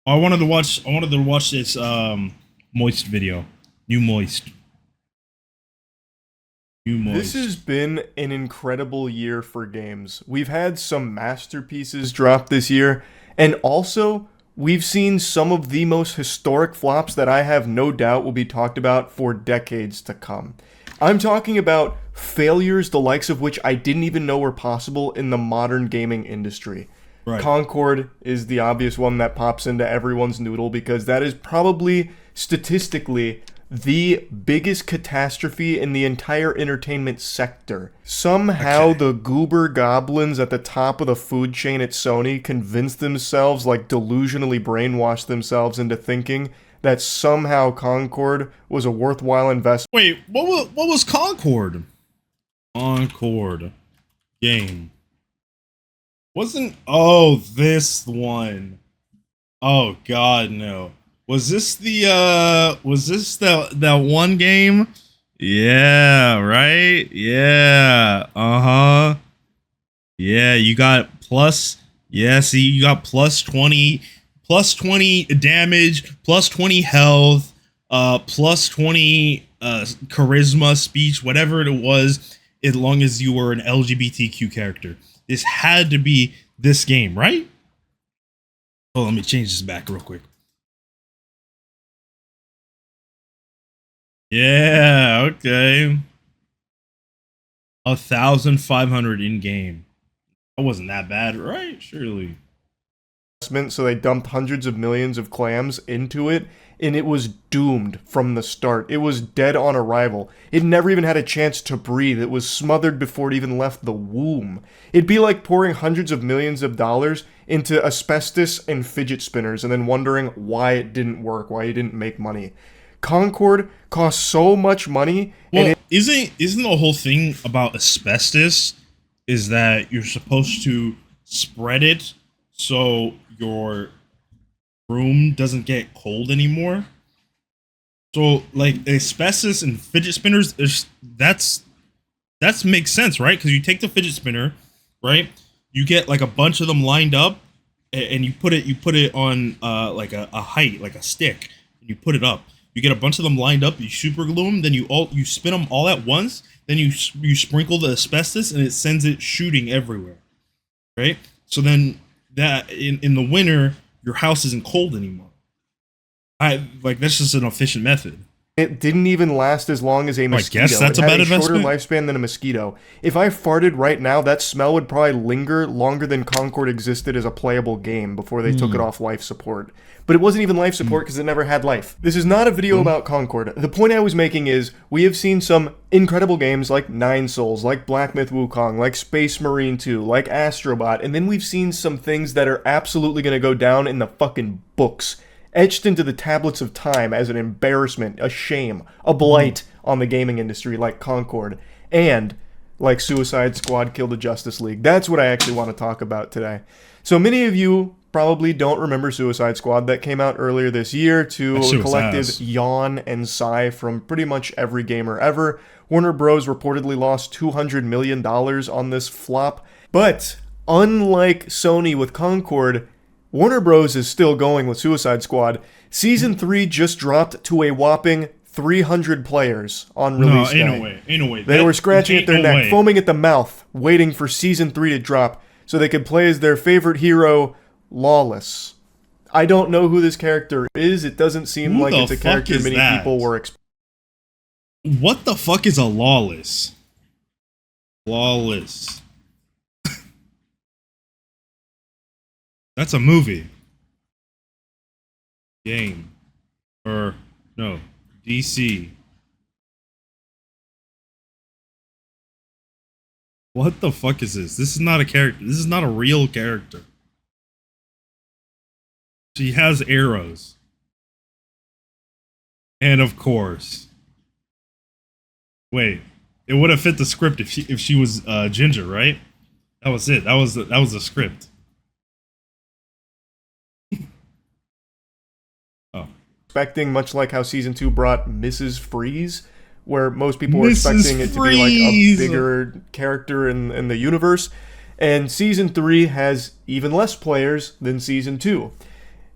I wanted to watch this Moist video. New Moist. New This Moist. has been an incredible year for games. We've had some masterpieces drop this year, and also we've seen some of the most historic flops that I have no doubt will be talked about for decades to come. I'm talking about failures the likes of which I didn't even know were possible in the modern gaming industry. Right. Concord is the obvious one that pops into everyone's noodle because that is probably statistically the biggest catastrophe in the entire entertainment sector. Somehow the goober goblins at the top of the food chain at Sony convinced themselves, like delusionally brainwashed themselves into thinking that somehow Concord was a worthwhile investment. Wait, what was Concord? Concord game. Wasn't this one? Oh god, no. Was this the that one game? Yeah, right? Yeah. Uh-huh. Yeah, you got plus, yeah, see, you got plus 20 damage, plus 20 health, plus 20 charisma, speech, whatever it was, as long as you were an LGBTQ character. This had to be this game, right? Oh, let me change this back real quick. Yeah, okay. 1,500 in game. That wasn't that bad, right? Surely. So they dumped hundreds of millions of clams into it, and it was doomed from the start. It was dead on arrival. It never even had a chance to breathe. It was smothered before it even left the womb. It'd be like pouring hundreds of millions of dollars into asbestos and fidget spinners and then wondering why it didn't work, why it didn't make money. Concord cost so much money. Well, isn't the whole thing about asbestos is that you're supposed to spread it so your room doesn't get cold anymore? So like asbestos and fidget spinners, that's makes sense, right? Because you take the fidget spinner, right? You get like a bunch of them lined up, and you put it on like a height, like a stick, and you put it up. You get a bunch of them lined up, you super glue them, then you spin them all at once, then you sprinkle the asbestos, and it sends it shooting everywhere, right? So then that in the winter, your house isn't cold anymore. That's just an efficient method. It didn't even last as long as a mosquito. I guess that's it a had bad a shorter investment. lifespan than a mosquito. If I farted right now, that smell would probably linger longer than Concord existed as a playable game before they took it off life support. But it wasn't even life support because it never had life. This is not a video about Concord. The point I was making is we have seen some incredible games like Nine Souls, like Black Myth Wukong, like Space Marine 2, like Astrobot, and then we've seen some things that are absolutely going to go down in the fucking books, etched into the tablets of time as an embarrassment, a shame, a blight on the gaming industry like Concord, and like Suicide Squad Kill the Justice League. That's what I actually want to talk about today. So many of you probably don't remember Suicide Squad. That came out earlier this year to a collective yawn and sigh from pretty much every gamer ever. Warner Bros. Reportedly lost $200 million on this flop. But unlike Sony with Concord, Warner Bros. Is still going with Suicide Squad. Season 3 just dropped to a whopping 300 players on release day. Ain't no way. They were scratching at their neck, foaming at the mouth, waiting for Season 3 to drop so they could play as their favorite hero, Lawless. I don't know who this character is. It doesn't seem like it's a character many people were expecting. What the fuck is a Lawless? Lawless. That's a movie. Game. Or, no. DC. What the fuck is this? This is not a character. This is not a real character. She has arrows. And of course. Wait. It would have fit the script if she was ginger, right? That was it. That was the script. Expecting, much like how Season 2 brought Mrs. Freeze, where most people were expecting it to be like a bigger character in the universe. And Season 3 has even less players than Season 2.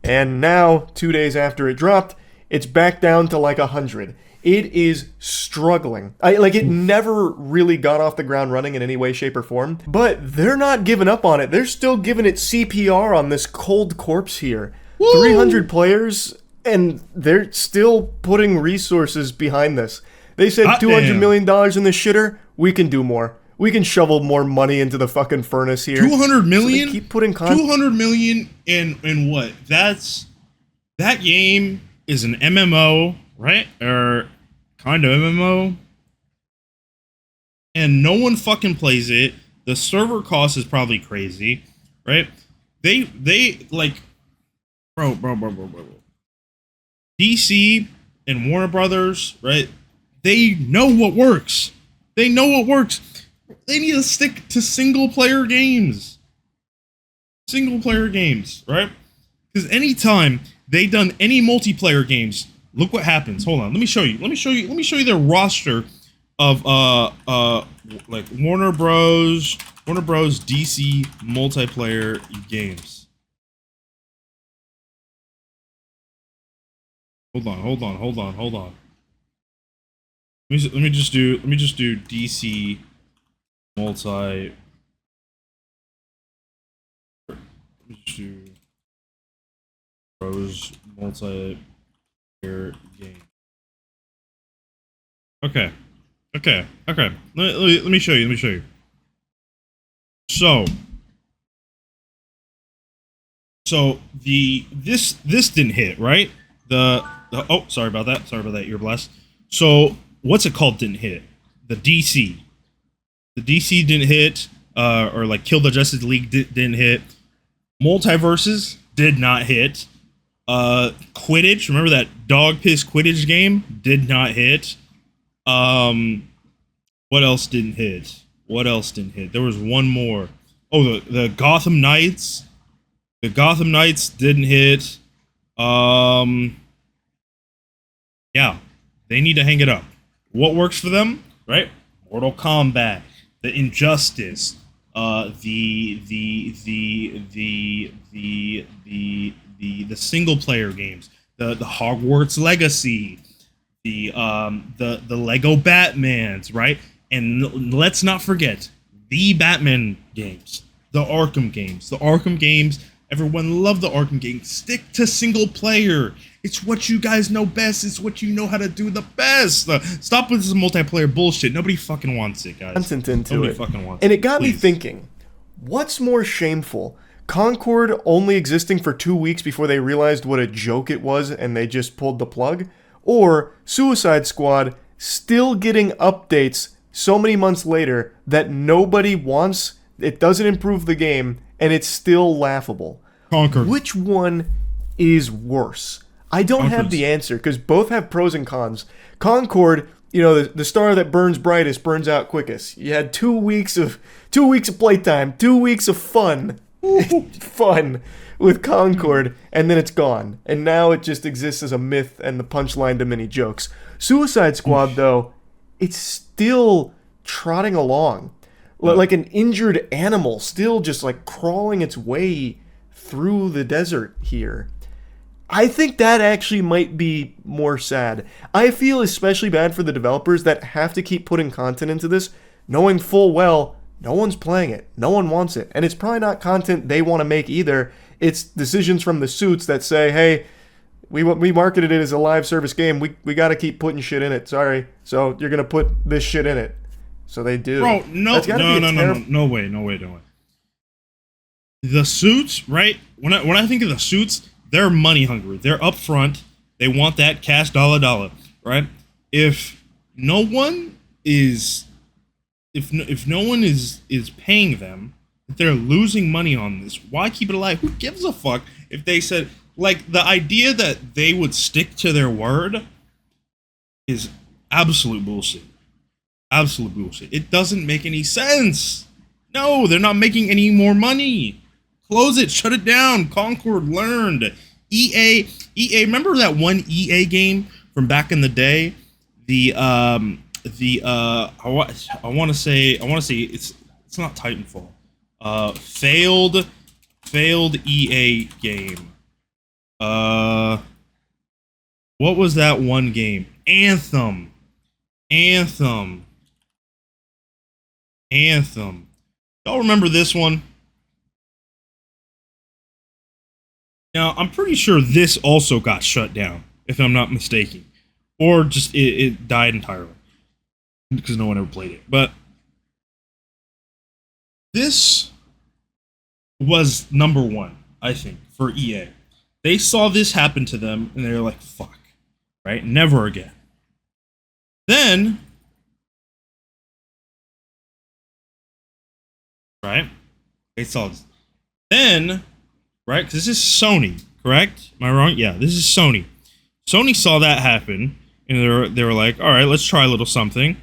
And now, 2 days after it dropped, it's back down to like 100. It is struggling. It never really got off the ground running in any way, shape, or form. But they're not giving up on it. They're still giving it CPR on this cold corpse here. Woo! 300 players, and they're still putting resources behind this. They said $200 million in this shitter. We can do more. We can shovel more money into the fucking furnace here. 200 million? So keep putting 200 million in what? That game is an MMO, right? Or kind of MMO. And no one fucking plays it. The server cost is probably crazy, right? They like bro. DC and Warner Brothers, right? They know what works. They know what works. They need to stick to single player games. Single player games, right? Because anytime they done any multiplayer games, look what happens. Hold on, let me show you. Let me show you their roster of like Warner Bros DC multiplayer games. Hold on. Let me just do DC multi. Let me just do Bros multiplayer game. Okay. Let me show you. So this didn't hit, right? Oh, sorry about that. You're blessed. So what's it called? Didn't hit. The DC didn't hit. Or like Kill the Justice League didn't hit. Multiverses did not hit. Quidditch, remember that dog piss Quidditch game? Did not hit. What else didn't hit? There was one more. Oh, the Gotham Knights. The Gotham Knights didn't hit. Yeah, they need to hang it up. What works for them, right? Mortal Kombat, the Injustice, the single player games, the Hogwarts Legacy, the Lego Batmans, right? And let's not forget the Batman games, the Arkham games. Everyone loved the Arkham games. Stick to single player. It's what you guys know best. It's what you know how to do the best. Stop with this multiplayer bullshit. Nobody fucking wants it, guys. Content into Nobody it. fucking wants and it. It got me thinking, what's more shameful? Concord only existing for 2 weeks before they realized what a joke it was and they just pulled the plug? Or Suicide Squad still getting updates so many months later that nobody wants, it doesn't improve the game, and it's still laughable? Concord. Which one is worse? I don't have the answer because both have pros and cons. Concord, you know, the star that burns brightest burns out quickest. You had 2 weeks of playtime, 2 weeks of fun with Concord, and then it's gone. And now it just exists as a myth and the punchline to many jokes. Suicide Squad, though, it's still trotting along like an injured animal, still just like crawling its way through the desert here. I think that actually might be more sad. I feel especially bad for the developers that have to keep putting content into this, knowing full well no one's playing it, no one wants it, and it's probably not content they want to make either. It's decisions from the suits that say, hey, we marketed it as a live service game, we got to keep putting shit in it, sorry, so you're going to put this shit in it. So they do. Bro, no way. The suits, right? When I think of the suits, they're money hungry. They're upfront. They want that cash dollar, right? If no one is paying them, if they're losing money on this, why keep it alive? Who gives a fuck if they said, like, the idea that they would stick to their word is absolute bullshit. Absolute bullshit. It doesn't make any sense. No, they're not making any more money. Close it. Shut it down. Concord learned. EA. Remember that one EA game from back in the day? I want to say it's not Titanfall. Failed EA game. Uh, what was that one game? Anthem. Anthem. Anthem. Y'all remember this one? Now, I'm pretty sure this also got shut down, if I'm not mistaken. Or just it died entirely. Because no one ever played it. But this was number one, I think, for EA. They saw this happen to them, and they're like, fuck. Right? Never again. Then, right? They saw this. Then, right? Because this is Sony, correct? Am I wrong? Yeah, this is Sony. Sony saw that happen, and they were like, all right, let's try a little something.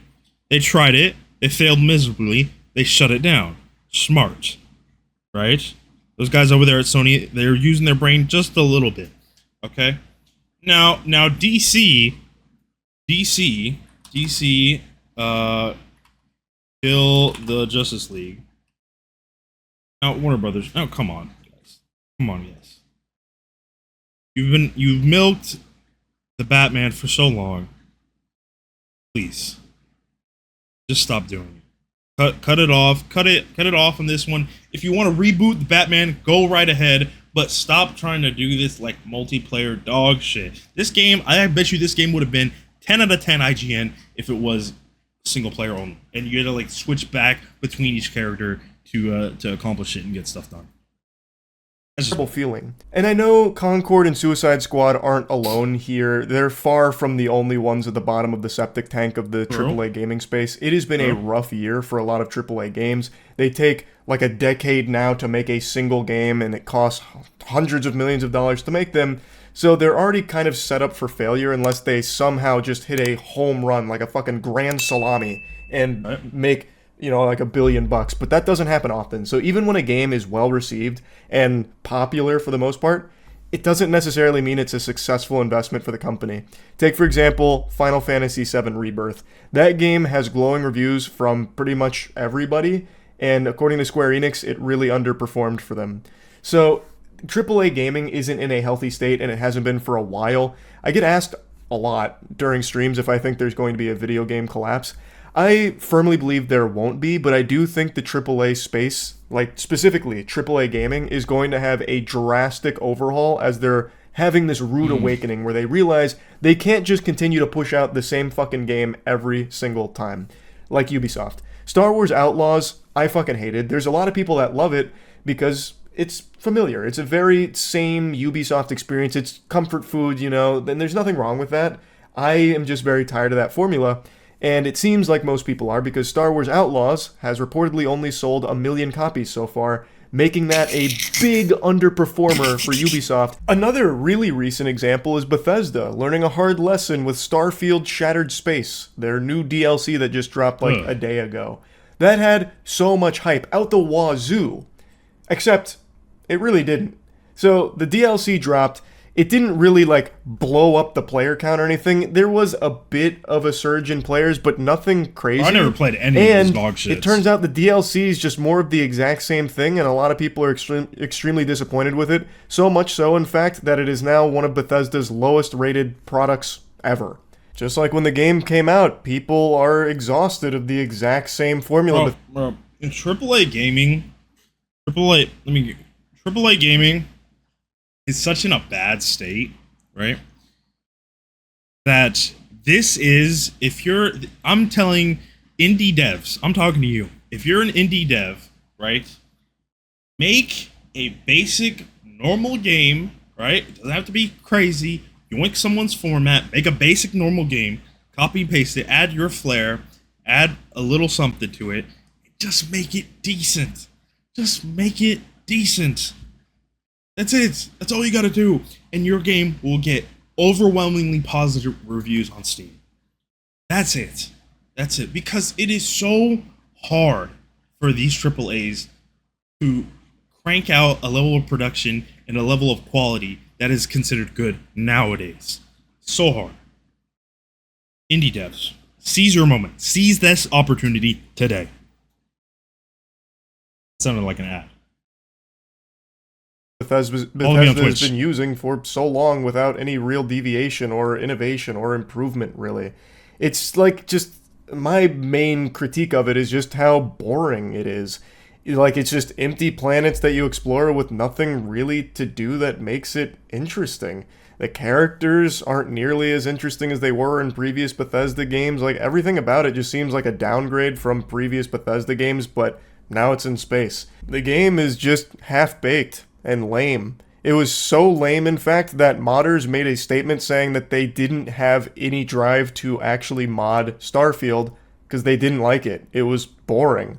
They tried it. It failed miserably. They shut it down. Smart. Right? Those guys over there at Sony, they're using their brain just a little bit. Okay? Now DC, kill the Justice League. Now, Warner Brothers. Oh, come on, guys. Come on, guys. You've milked the Batman for so long. Please. Just stop doing it. Cut it off. Cut it off on this one. If you want to reboot the Batman, go right ahead. But stop trying to do this like multiplayer dog shit. This game, I bet you this game would have been 10 out of 10 IGN if it was single player only. And you had to like switch back between each character to accomplish it and get stuff done. Terrible feeling. And I know Concord and Suicide Squad aren't alone here. They're far from the only ones at the bottom of the septic tank of the AAA gaming space. It has been a rough year for a lot of AAA games. They take like a decade now to make a single game, and it costs hundreds of millions of dollars to make them. So they're already kind of set up for failure unless they somehow just hit a home run, like a fucking grand salami, and make, you know, like $1 billion. But that doesn't happen often. So even when a game is well received and popular for the most part, it doesn't necessarily mean it's a successful investment for the company. Take, for example, Final Fantasy VII Rebirth. That game has glowing reviews from pretty much everybody, and according to Square Enix, it really underperformed for them. So AAA gaming isn't in a healthy state, and it hasn't been for a while. I get asked a lot during streams if I think there's going to be a video game collapse. I firmly believe there won't be, but I do think the AAA space, like specifically AAA gaming, is going to have a drastic overhaul as they're having this rude awakening where they realize they can't just continue to push out the same fucking game every single time, like Ubisoft. Star Wars Outlaws, I fucking hated. There's a lot of people that love it because it's familiar. It's a very same Ubisoft experience. It's comfort food, you know, and there's nothing wrong with that. I am just very tired of that formula. And it seems like most people are, because Star Wars Outlaws has reportedly only sold 1 million copies so far, making that a big underperformer for Ubisoft. Another really recent example is Bethesda, learning a hard lesson with Starfield Shattered Space, their new DLC that just dropped like a day ago. That had so much hype out the wazoo, except it really didn't. So the DLC dropped. It didn't really like blow up the player count or anything. There was a bit of a surge in players, but nothing crazy. I never played any of these dog shits. It turns out the DLC is just more of the exact same thing, and a lot of people are extremely disappointed with it. So much so, in fact, that it is now one of Bethesda's lowest rated products ever. Just like when the game came out, people are exhausted of the exact same formula. Bro, in AAA gaming, AAA gaming is such in a bad state, right? That this is, I'm telling indie devs, I'm talking to you. If you're an indie dev, right? Make a basic, normal game, right? It doesn't have to be crazy. Yoink someone's format, make a basic, normal game, copy and paste it, add your flair, add a little something to it. Just make it decent. Just make it decent. That's it. That's all you gotta do. And your game will get overwhelmingly positive reviews on Steam. That's it. That's it. Because it is so hard for these AAAs to crank out a level of production and a level of quality that is considered good nowadays. So hard. Indie devs, seize your moment. Seize this opportunity today. Sounded like an ad. Bethesda has been using for so long without any real deviation or innovation or improvement, really. It's like just my main critique of it is just how boring it is. Like, it's just empty planets that you explore with nothing really to do that makes it interesting. The characters aren't nearly as interesting as they were in previous Bethesda games. Like, everything about it just seems like a downgrade from previous Bethesda games, but now it's in space. The game is just half-baked and lame. It was so lame, in fact, that modders made a statement saying that they didn't have any drive to actually mod Starfield because they didn't like it. It was boring.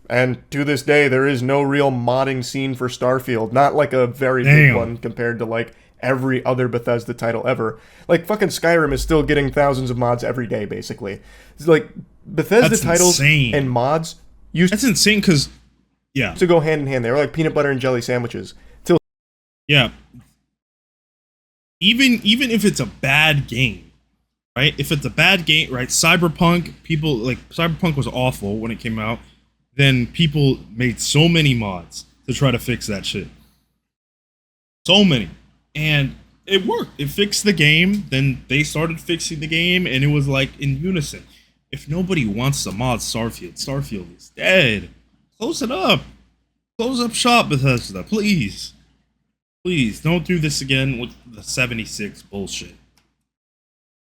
And to this day, there is no real modding scene for Starfield. Not like a very big one compared to like every other Bethesda title ever. Like fucking Skyrim is still getting thousands of mods every day, basically. It's like Bethesda titles and mods That's insane because, to go hand in hand. They were like peanut butter and jelly sandwiches. Yeah. Even if it's a bad game, right? If it's a bad game, right? Cyberpunk was awful when it came out. Then people made so many mods to try to fix that shit. So many. And it worked. It fixed the game. Then they started fixing the game, and it was like in unison. If nobody wants to mod Starfield is dead. Close it up. Close up shop, Bethesda, please. Please, don't do this again with the 76 bullshit.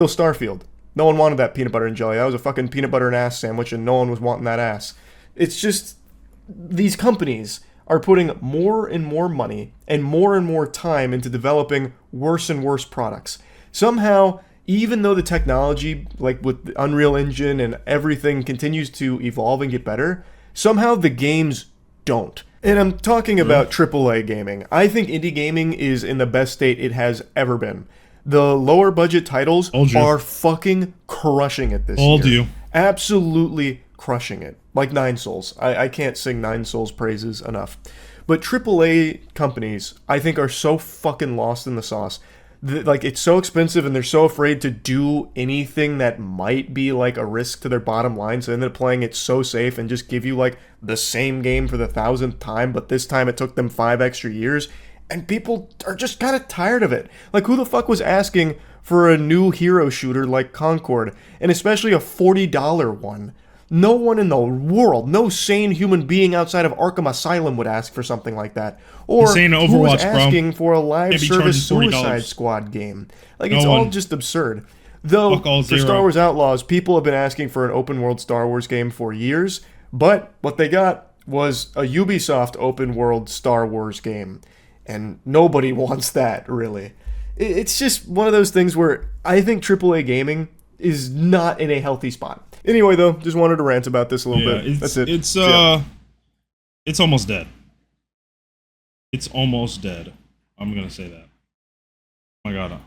Starfield. No one wanted that peanut butter and jelly. That was a fucking peanut butter and ass sandwich, and no one was wanting that ass. It's just, these companies are putting more and more money and more time into developing worse and worse products. Somehow, even though the technology, like with the Unreal Engine and everything, continues to evolve and get better, somehow the games don't. And I'm talking about AAA gaming. I think indie gaming is in the best state it has ever been. The lower budget titles are fucking crushing it this year. Absolutely crushing it. Like Nine Souls. I can't sing Nine Souls praises enough. But AAA companies, I think, are so fucking lost in the sauce. Like, it's so expensive and they're so afraid to do anything that might be like a risk to their bottom line, so they end up playing it so safe and just give you like the same game for the 1,000th time, but this time it took them 5 extra years, and people are just kind of tired of it. Like, who the fuck was asking for a new hero shooter like Concord, and especially a $40 one? No one in the world, no sane human being outside of Arkham Asylum would ask for something like that. Or who was asking for a live service Suicide Squad game? Like, it's all just absurd. Though, for Star Wars Outlaws, people have been asking for an open world Star Wars game for years, but what they got was a Ubisoft open world Star Wars game. And nobody wants that, really. It's just one of those things where I think AAA gaming is not in a healthy spot. Anyway, though, just wanted to rant about this a little bit. That's it. It's almost dead. It's almost dead. I'm gonna say that. Oh my god.